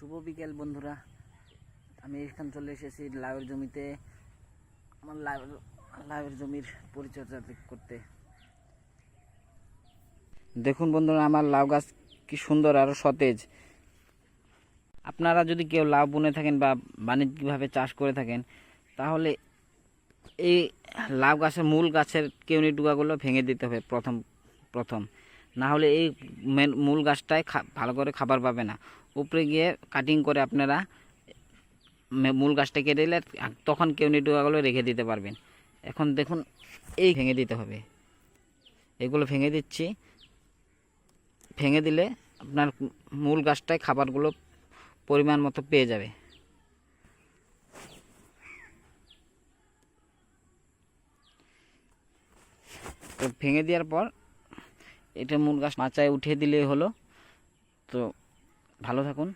শুভ বিকেল বন্ধুরা, আমি এখানে চলে এসেছি লাউয়ের জমিতে। আমার লাউয়ের জমির পরিচর্যা করতে। দেখুন বন্ধুরা, আমার লাউ গাছ কি সুন্দর আর সতেজ। আপনারা যদি কেউ লাউ বুনে থাকেন বা বাণিজ্যিকভাবে চাষ করে থাকেন, তাহলে এই লাউ গাছের মূল গাছের কেউনি ডুগাগুলো ভেঙে দিতে হবে প্রথম প্রথম। না হলে এই মূল গাছটায় ভালো করে খাবার পাবে না। উপরে গিয়ে কাটিং করে আপনারা মূল গাছটা কেটে দিলে তখন কেউনি ডুগাগুলো রেখে দিতে পারবেন। এখন দেখুন, এই ভেঙে দিতে হবে। এগুলো ভেঙে দিচ্ছি। ভেঙে দিলে আপনার মূল গাছটায় খাবারগুলো পরিমাণ মতো পেয়ে যাবে। তো ভেঙে দেওয়ার পর এটা মূল গাছ মাচায় উঠিয়ে দিলেই হলো। তো ভালো থাকুন।